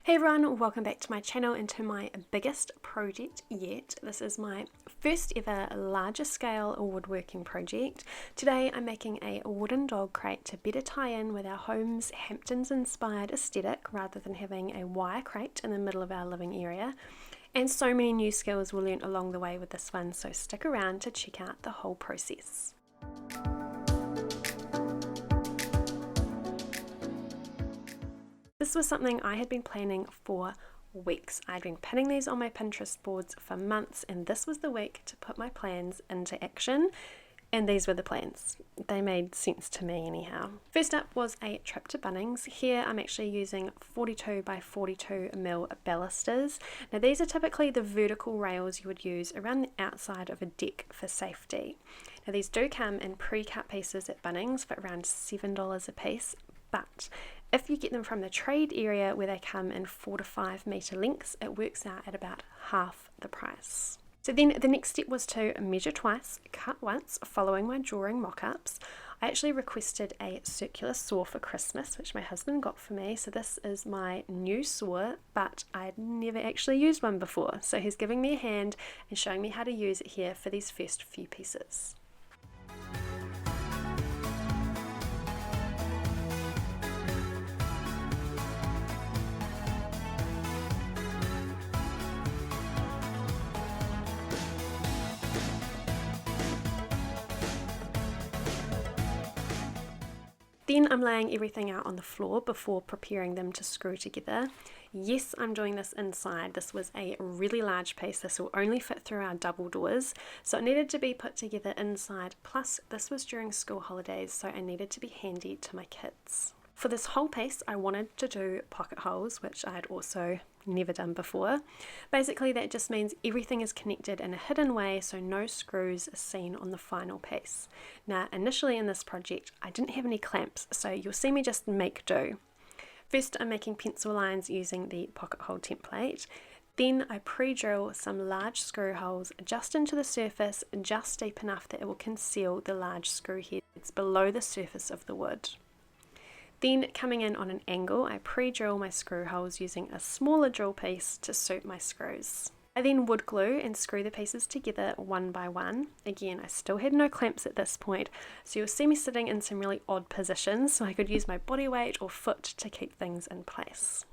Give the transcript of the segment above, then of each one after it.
Hey everyone, welcome back to my channel and to my biggest project yet. This is my first ever larger scale woodworking project. Today I'm making a wooden dog crate to better tie in with our home's Hamptons inspired aesthetic rather than having a wire crate in the middle of our living area. And so many new skills were learnt along the way with this one, so stick around to check out the whole process. This was something I had been planning for weeks. I'd been pinning these on my Pinterest boards for months, and this was the week to put my plans into action. And these were the plans. They made sense to me anyhow. First up was a trip to Bunnings. Here I'm actually using 42 by 42 mil balusters. Now these are typically the vertical rails you would use around the outside of a deck for safety. Now these do come in pre-cut pieces at Bunnings for around $7 a piece, but if you get them from the trade area where they come in 4 to 5 metre lengths, it works out at about half the price. So then the next step was to measure twice, cut once, following my drawing mock-ups. I actually requested a circular saw for Christmas, which my husband got for me. So this is my new saw, but I'd never actually used one before. So he's giving me a hand and showing me how to use it here for these first few pieces. Then I'm laying everything out on the floor before preparing them to screw together. Yes, I'm doing this inside. This was a really large piece. This will only fit through our double doors, so it needed to be put together inside. Plus, this was during school holidays, so I needed to be handy to my kids. For this whole piece, I wanted to do pocket holes, which I had also never done before. Basically, that just means everything is connected in a hidden way, so no screws are seen on the final piece. Now, initially in this project, I didn't have any clamps, so you'll see me just make do. First, I'm making pencil lines using the pocket hole template. Then I pre-drill some large screw holes just into the surface, just deep enough that it will conceal the large screw heads below the surface of the wood. Then, coming in on an angle, I pre-drill my screw holes using a smaller drill piece to suit my screws. I then wood glue and screw the pieces together one by one. Again, I still had no clamps at this point, so you'll see me sitting in some really odd positions so I could use my body weight or foot to keep things in place.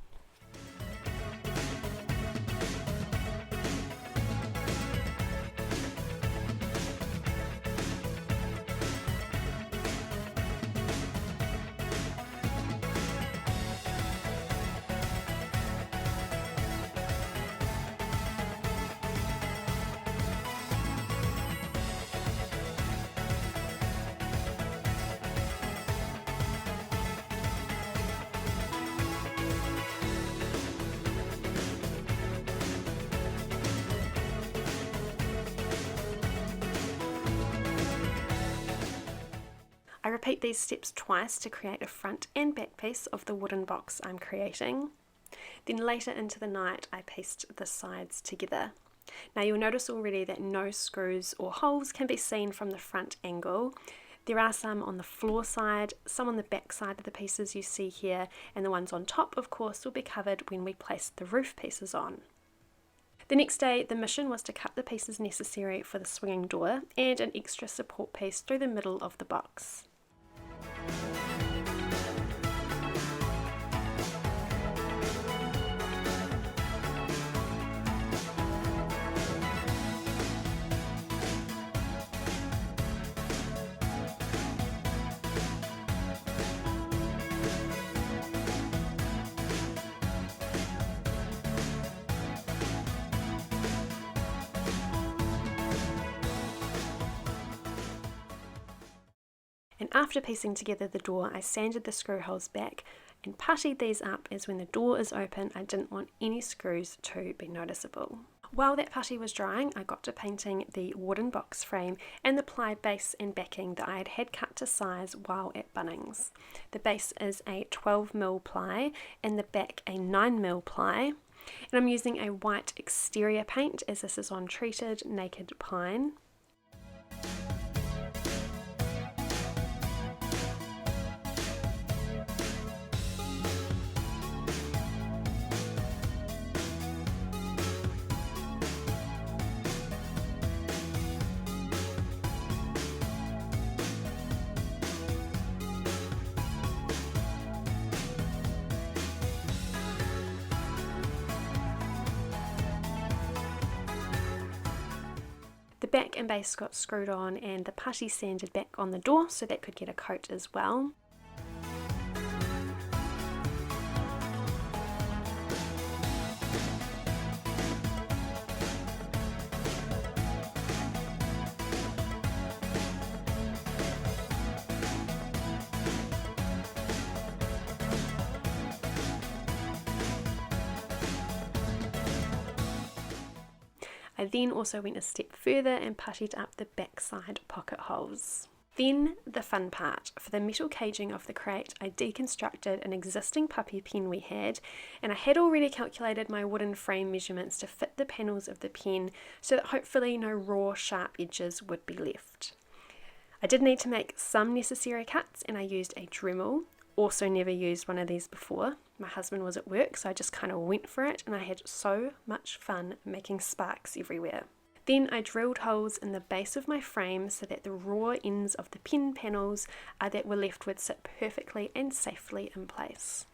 I repeat these steps twice to create a front and back piece of the wooden box I'm creating. Then later into the night I pieced the sides together. Now you'll notice already that no screws or holes can be seen from the front angle. There are some on the floor side, some on the back side of the pieces you see here, and the ones on top of course will be covered when we place the roof pieces on. The next day, the mission was to cut the pieces necessary for the swinging door and an extra support piece through the middle of the box. And after piecing together the door, I sanded the screw holes back and puttied these up, as when the door is open I didn't want any screws to be noticeable. While that putty was drying, I got to painting the wooden box frame and the ply base and backing that I had had cut to size while at Bunnings. The base is a 12mm ply and the back a 9mm ply. And I'm using a white exterior paint as this is on treated naked pine. neck and base got screwed on and the putty sanded back on the door so that could get a coat as well. I then also went a step further and puttied up the backside pocket holes. Then the fun part. For the metal caging of the crate, I deconstructed an existing puppy pen we had, and I had already calculated my wooden frame measurements to fit the panels of the pen so that hopefully no raw sharp edges would be left. I did need to make some necessary cuts and I used a dremel. Also never used one of these before. My husband was at work, so I just kind of went for it and I had so much fun making sparks everywhere. Then I drilled holes in the base of my frame so that the raw ends of the pen panels that were left would sit perfectly and safely in place.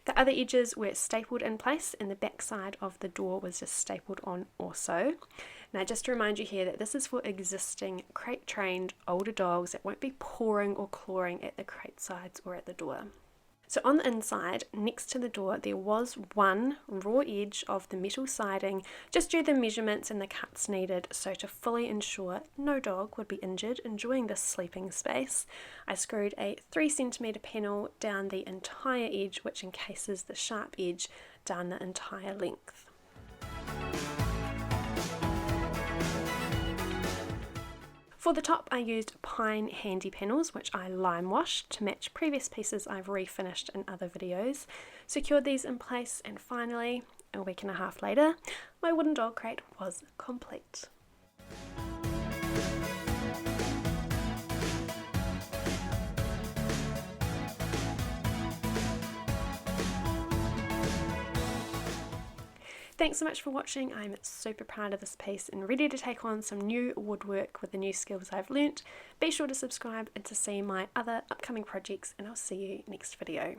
The other edges were stapled in place and the back side of the door was just stapled on also. Now just to remind you here that this is for existing crate trained older dogs that won't be pawing or clawing at the crate sides or at the door. So on the inside, next to the door, there was one raw edge of the metal siding, just due to the measurements and the cuts needed, so to fully ensure no dog would be injured enjoying this sleeping space, I screwed a 3cm panel down the entire edge, which encases the sharp edge down the entire length. For the top I used pine handy panels which I lime washed to match previous pieces I've refinished in other videos, secured these in place, and finally, a week and a half later, my wooden dog crate was complete. Thanks so much for watching. I'm super proud of this piece and ready to take on some new woodwork with the new skills I've learnt. Be sure to subscribe and to see my other upcoming projects, and I'll see you next video.